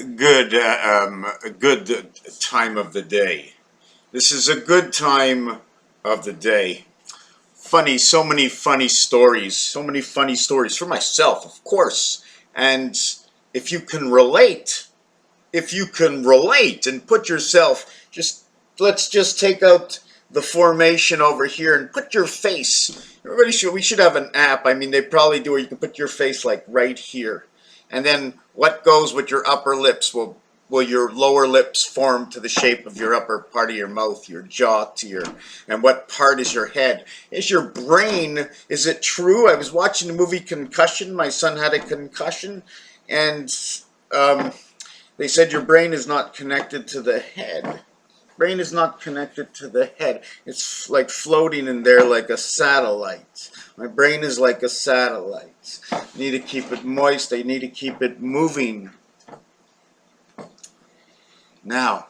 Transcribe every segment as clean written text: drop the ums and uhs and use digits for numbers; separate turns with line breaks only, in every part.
a good time of the day. This is a good time of the day. Funny, so many funny stories for myself, of course. And if you can relate, and put yourself, let's just take out the formation over here and put your face. We should have an app. I mean, they probably do, where you can put your face like right here. And then what goes with your upper lips will your lower lips form to the shape of your upper part of your mouth, your jaw and what part is your head? Is your brain, is it true? I was watching the movie Concussion. My son had a concussion, and they said your brain is not connected to the head. Brain is not connected to the head. It's like floating in there like a satellite. My brain is like a satellite. I need to keep it moist. I need to keep it moving. Now,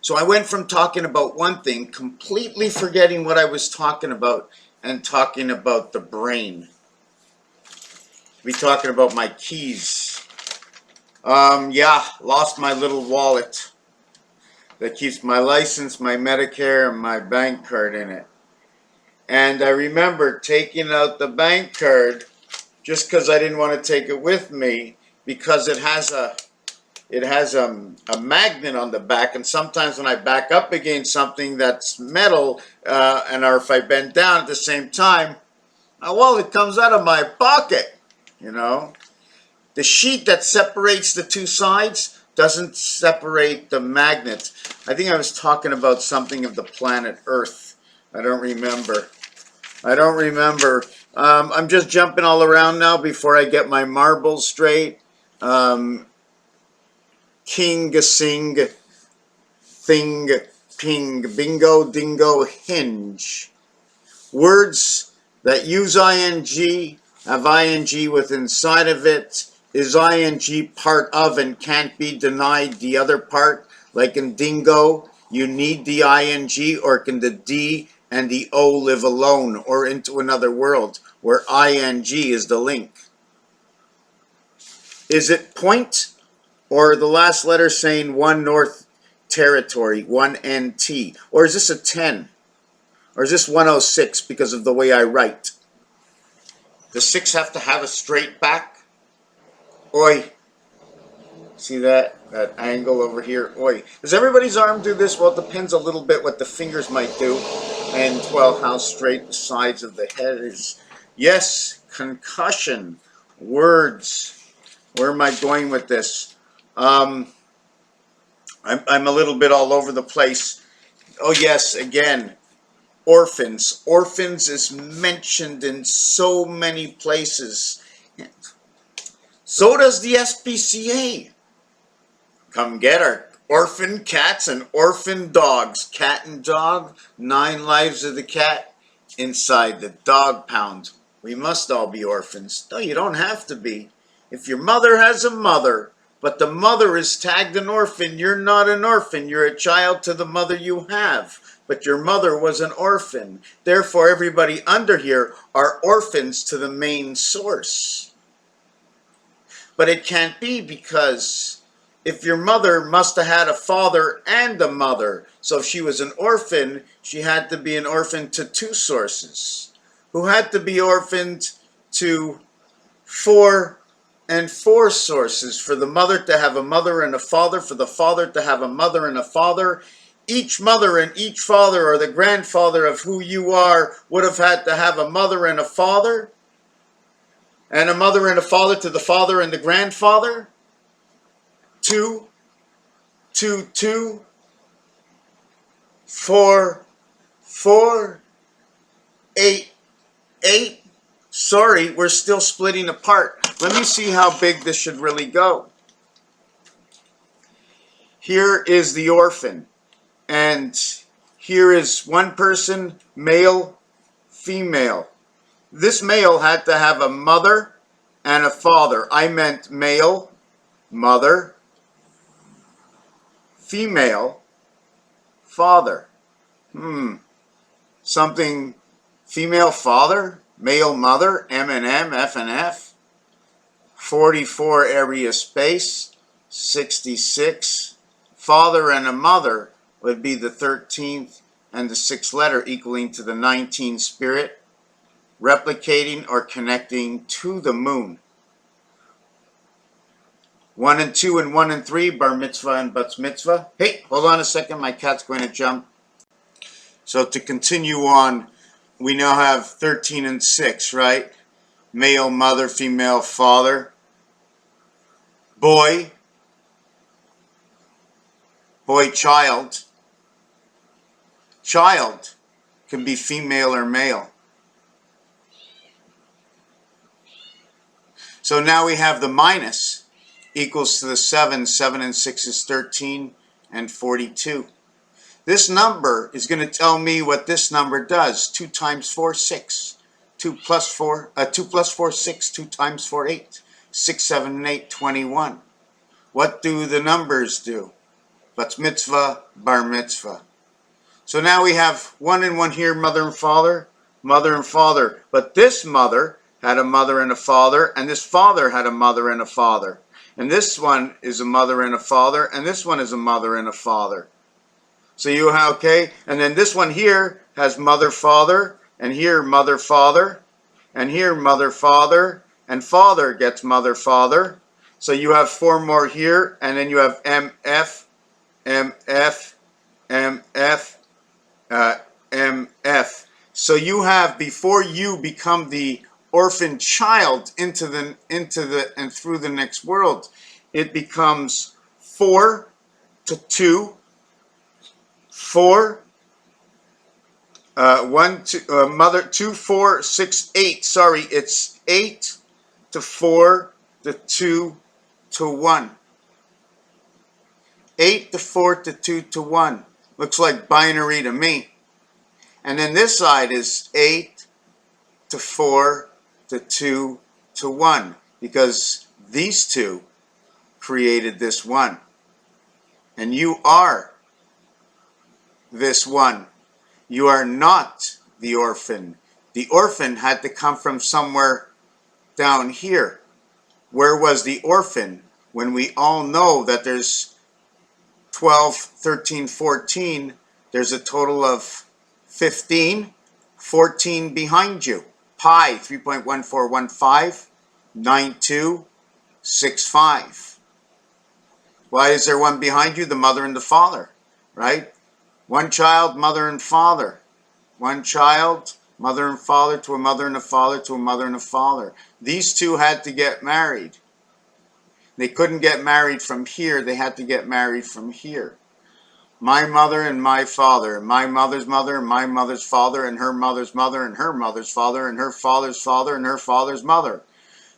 so I went from talking about one thing, completely forgetting what I was talking about, and talking about the brain. Be talking about my keys. Yeah, lost my little wallet that keeps my license, my Medicare, and my bank card in it. And I remember taking out the bank card just because I didn't want to take it with me, because it has a magnet on the back, and sometimes when I back up against something that's metal, or if I bend down at the same time, my wallet comes out of my pocket, you know. The sheet that separates the two sides doesn't separate the magnet. I think I was talking about something of the planet Earth. I don't remember. I'm just jumping all around now before I get my marbles straight. King, sing, thing, ping, bingo, dingo, hinge. Words that use ing, have ing with inside of it. Is ing part of and can't be denied the other part? Like in dingo, you need the ing, or can the D and the O live alone, or into another world where ing is the link? Is it point, or the last letter saying one North Territory, 1NT? Or is this a 10? Or is this 106 because of the way I write? Does 6 have to have a straight back? Oi. See that angle over here? Oi. Does everybody's arm do this? Well, it depends a little bit what the fingers might do. And, well, how straight the sides of the head is. Yes, concussion. Words. Where am I going with this? I'm a little bit all over the place. Oh, yes, again. Orphans. Orphans is mentioned in so many places. So does the SPCA. Come get our orphan cats and orphan dogs. Cat and dog, 9 lives of the cat inside the dog pound. We must all be orphans. No, you don't have to be. If your mother has a mother, but the mother is tagged an orphan, you're not an orphan. You're a child to the mother you have. But your mother was an orphan. Therefore, everybody under here are orphans to the main source. But it can't be, because if your mother must have had a father and a mother, so if she was an orphan, she had to be an orphan to 2 sources, who had to be orphaned to 4 and 4 sources, for the mother to have a mother and a father, for the father to have a mother and a father. Each mother and each father, or the grandfather of who you are, would have had to have a mother and a father, and a mother and a father to the father and the grandfather. 2, 2, 2, 4, 4, 8, 8. Sorry, we're still splitting apart. Let me see how big this should really go. Here is the orphan. And here is one person, male, female. This male had to have a mother and a father. I meant male, mother, female, father. Something, female father, male mother, M and M, F and F. 44 area space. 66. Father and a mother would be the 13th and the 6th letter, equaling to the 19 spirit, replicating or connecting to the moon. 1 and 2 and 1 and 3, bar mitzvah and bat mitzvah. Hey, hold on a second, my cat's going to jump. So to continue on, we now have 13 and 6, right? Male, mother, female, father. Boy, child. Child can be female or male. So now we have the minus equals to the 7. 7 and 6 is 13 and 42. This number is going to tell me what this number does. 2 times 4, 6. 2 plus 4, 6. 2 times 4, 8. 6, 7, and 8, 21. What do the numbers do? Bat mitzvah, bar mitzvah. So now we have 1 and 1 here, mother and father, mother and father. But this mother had a mother and a father, and this father had a mother and a father. And this one is a mother and a father, and this one is a mother and a father. So you have, okay, and then this one here has mother, father, and here mother, father, and here mother, father, and father gets mother, father. So you have 4 more here, and then you have MF, MF, MF, MF. So you have, before you become the orphan child into the and through the next world, it becomes 4 to 2, 4, 1 to mother, 2, 4, 6, 8. Sorry, it's 8 to 4 to 2 to 1. 8 to 4 to 2 to 1. Looks like binary to me. And then this side is 8 to 4 to 2 to 1, because these two created this one. And you are this one. You are not the orphan. The orphan had to come from somewhere down here. Where was the orphan when we all know that there's 12, 13, 14, there's a total of 15, 14 behind you. Pi, 3.1415, 9265. Why is there one behind you? The mother and the father, right? One child, mother and father. One child, mother and father, to a mother and a father, to a mother and a father. These two had to get married. They couldn't get married from here. They had to get married from here. My mother and my father, my mother's mother, and my mother's father, and her mother's mother, and her mother's father, and her father's father, and her father's mother.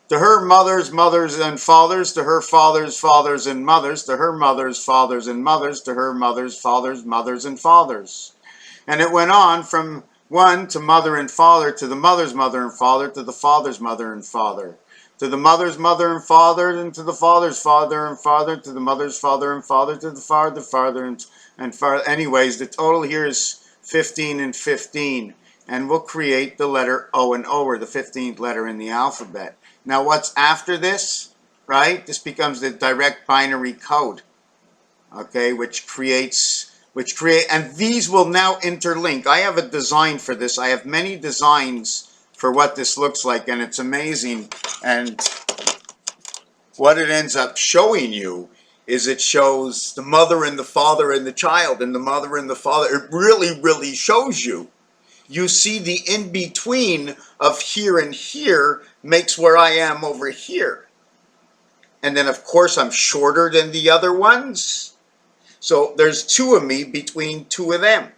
To her mother's mothers and fathers, to her father's fathers and mothers, to her mother's fathers and mothers, to her mother's fathers, mothers and fathers. And it went on from 1 to mother and father, to the mother's mother and father, to the father's mother and father, to the mother's mother and father, and to the father's father and father, to the mother's father and father, to the father and father. Anyways, the total here is 15 and 15. And we'll create the letter O and O, or the 15th letter in the alphabet. Now what's after this, right? This becomes the direct binary code, okay, and these will now interlink. I have a design for this. I have many designs for what this looks like, and it's amazing. And what it ends up showing you is it shows the mother and the father and the child, and the mother and the father. It really, really shows you. You see the in-between of here and here makes where I am over here. And then, of course, I'm shorter than the other ones. So there's 2 of me between 2 of them.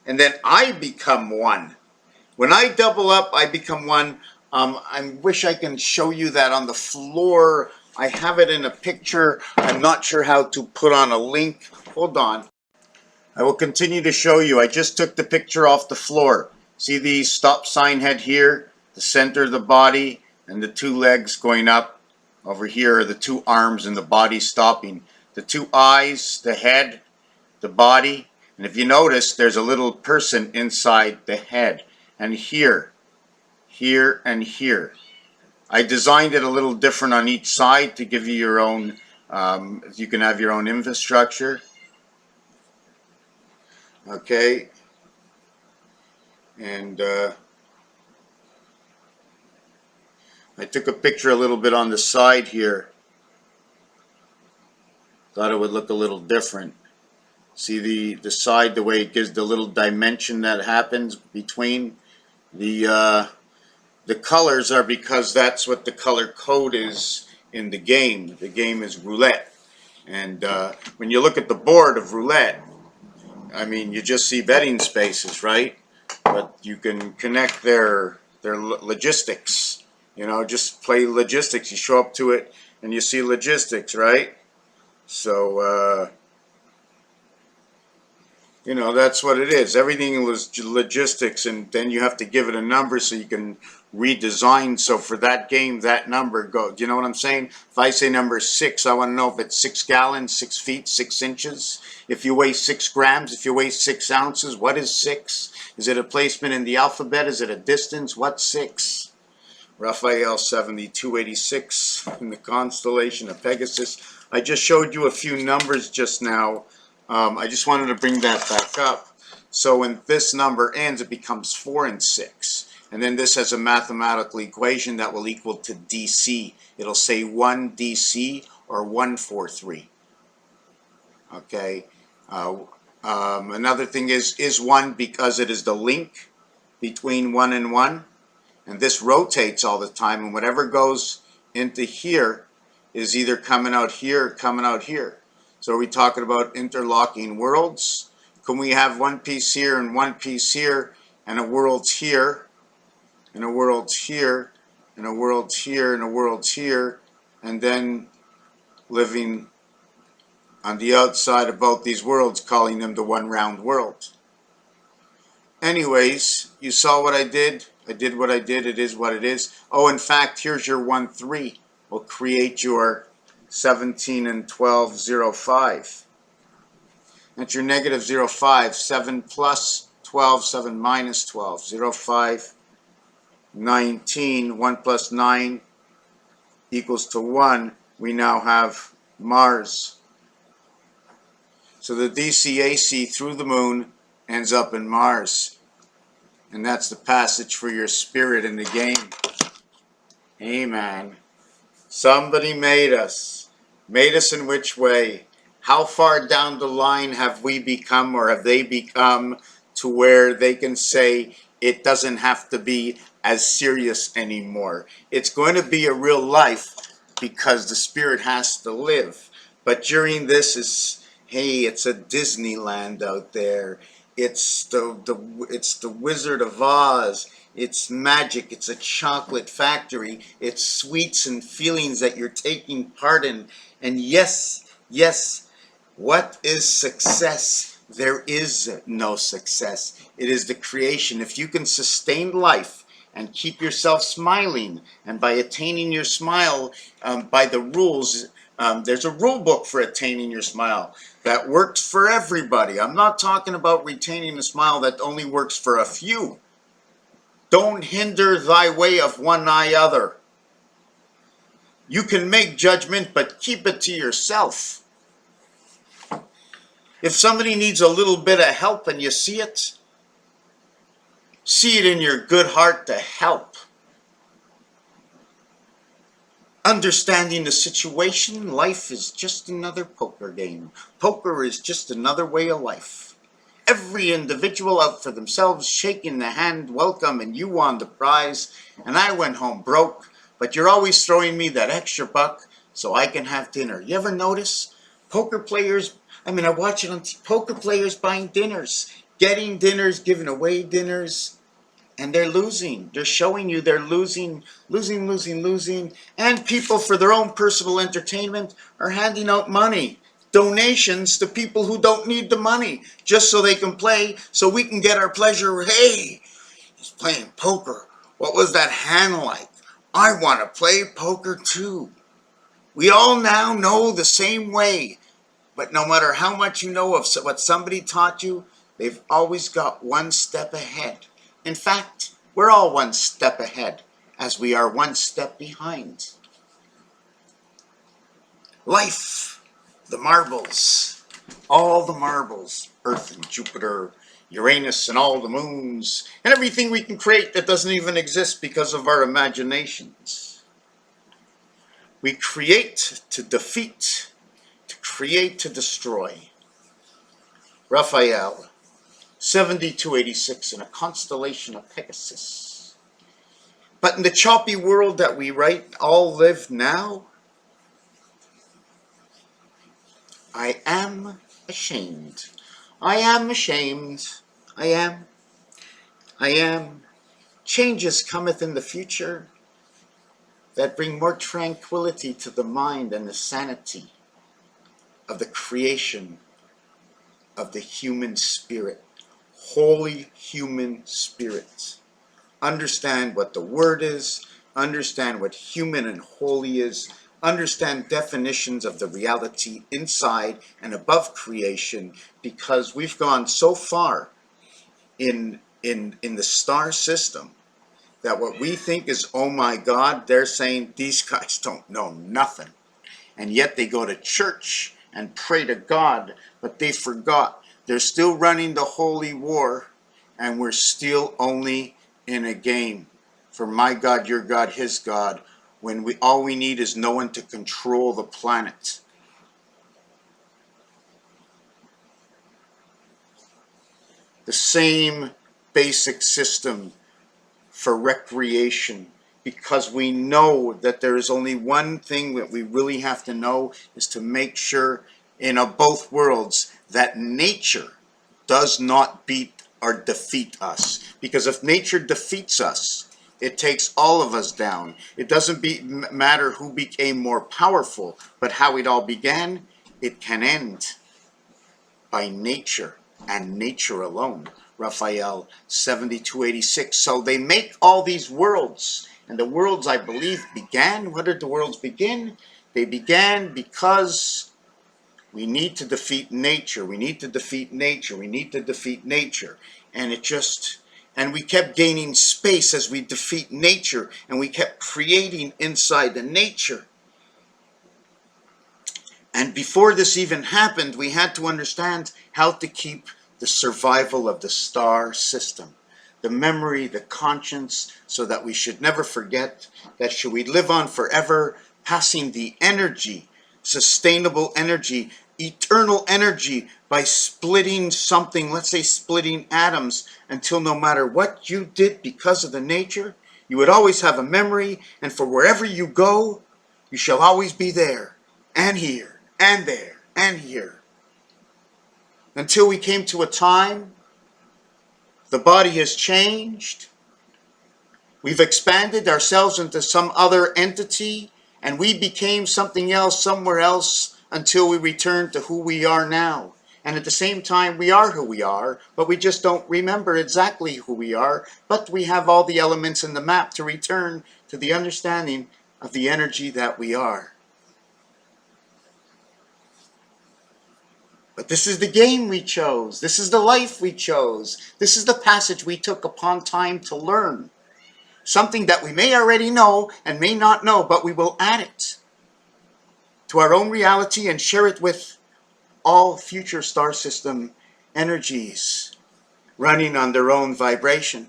And then I become 1. When I double up, I become 1. I wish I can show you that on the floor. I have it in a picture. I'm not sure how to put on a link. Hold on. I will continue to show you. I just took the picture off the floor. See the stop sign head here, the center of the body, and the 2 legs going up. Over here are the 2 arms and the body stopping. The 2 eyes, the head, the body. And if you notice, there's a little person inside the head. And here, here, and here. I designed it a little different on each side to give you your own You can have your own infrastructure. Okay, and I took a picture a little bit on the side here. Thought it would look a little different. See the side, the way it gives the little dimension that happens between the colors are because that's what the color code is in the game. The game is roulette, and when you look at the board of roulette, I mean, you just see betting spaces, right? But you can connect their logistics. You know, just play logistics. You show up to it and you see logistics, right? So, you know, that's what it is. Everything was logistics, and then you have to give it a number so you can redesign. So for that game, that number goes. You know what I'm saying? If I say number 6, I want to know if it's 6 gallons, 6 feet, 6 inches. If you weigh 6 grams, if you weigh 6 ounces, what is 6? Is it a placement in the alphabet? Is it a distance? What's 6? Raphael 7286 in the constellation of Pegasus. I just showed you a few numbers just now. I just wanted to bring that back up. So when this number ends, it becomes 4 and 6. And then this has a mathematical equation that will equal to DC. It'll say 1 DC or 143. Okay. Another thing is 1 because it is the link between 1 and 1. And this rotates all the time. And whatever goes into here is either coming out here or coming out here. So are we talking about interlocking worlds? Can we have one piece here and one piece here, and a world's here, and a world's here, and a world's here, and a world's here, and then living on the outside of both these worlds, calling them the one round world? Anyways, you saw what I did. I did what I did. It is what it is. Oh, in fact, here's your 1, 3. We'll create your 17 and 12, 0, 5. That's your negative 0, 5. 7 plus 12, 7 minus 12. 0, 5, 19. 1 plus 9 equals to 1. We now have Mars. So the DCAC through the moon ends up in Mars. And that's the passage for your spirit in the game. Hey, man. Somebody made us. Made us in which way? How far down the line have we become, or have they become, to where they can say it doesn't have to be as serious anymore? It's going to be a real life because the spirit has to live. But during this is, hey, it's a Disneyland out there. It's the Wizard of Oz. It's magic. It's a chocolate factory. It's sweets and feelings that you're taking part in. And yes, yes, what is success? There is no success. It is the creation. If you can sustain life and keep yourself smiling, and by attaining your smile, by the rules, there's a rule book for attaining your smile that works for everybody. I'm not talking about retaining a smile that only works for a few. Don't hinder thy way of one eye other. You can make judgment, but keep it to yourself. If somebody needs a little bit of help and you see it in your good heart to help. Understanding the situation, life is just another poker game. Poker is just another way of life. Every individual out for themselves, shaking the hand, welcome, and you won the prize, and I went home broke, but you're always throwing me that extra buck so I can have dinner. You ever notice poker players? I mean, I watch it on poker players buying dinners, getting dinners, giving away dinners, and they're losing. They're showing you they're losing, losing, and people for their own personal entertainment are handing out money. Donations to people who don't need the money, just so they can play, so we can get our pleasure. Hey, he's playing poker. What was that hand like? I want to play poker too. We all now know the same way, but no matter how much you know of what somebody taught you, they've always got one step ahead. In fact, we're all one step ahead, as we are one step behind. life, the marbles, all the marbles, Earth and Jupiter, Uranus and all the moons, and everything we can create that doesn't even exist because of our imaginations. We create to defeat, to create to destroy. Raphael, 7286 in a constellation of Pegasus. But in the choppy world that we all live now, I am ashamed. I am ashamed. I am. Changes cometh in the future that bring more tranquility to the mind and the sanity of the creation of the human spirit. Holy human spirit. Understand what the word is. Understand what human and holy is. Understand definitions of the reality inside and above creation, because we've gone so far in the star system that what we think is, oh my God, they're saying these guys don't know nothing. And yet they go to church and pray to God, but they forgot. They're still running the holy war, and we're still only in a game for my God, your God, his God, when all we need is no one to control the planet. The same basic system for recreation, because we know that there is only one thing that we really have to know, is to make sure in both worlds that nature does not beat or defeat us. Because if nature defeats us, it takes all of us down. It doesn't matter who became more powerful, but how it all began. It can end by nature and nature alone. Raphael 7286. So they make all these worlds, and the worlds, I believe, began. What did the worlds begin? They began because we need to defeat nature. We need to defeat nature. We need to defeat nature. And and we kept gaining space as we defeat nature, and we kept creating inside the nature. And before this even happened, we had to understand how to keep the survival of the star system, the memory, the conscience, so that we should never forget that should we live on forever, passing the energy, sustainable energy, eternal energy, by splitting something, let's say splitting atoms, until no matter what you did because of the nature, you would always have a memory, and for wherever you go, you shall always be there, and here, and there, and here. Until we came to a time, the body has changed, we've expanded ourselves into some other entity, and we became something else somewhere else, until we return to who we are now. And at the same time, we are who we are, but we just don't remember exactly who we are, but we have all the elements in the map to return to the understanding of the energy that we are. But this is the game we chose. This is the life we chose. This is the passage we took upon time to learn. Something that we may already know and may not know, but we will add it to our own reality and share it with all future star system energies running on their own vibration.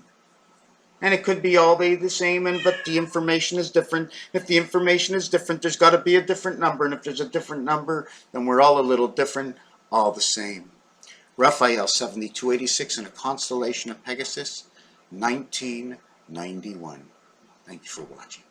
And it could be all the same, but the information is different. If the information is different, there's got to be a different number. And if there's a different number, then we're all a little different, all the same. Raphael 7286 in a constellation of Pegasus, 1991. Thank you for watching.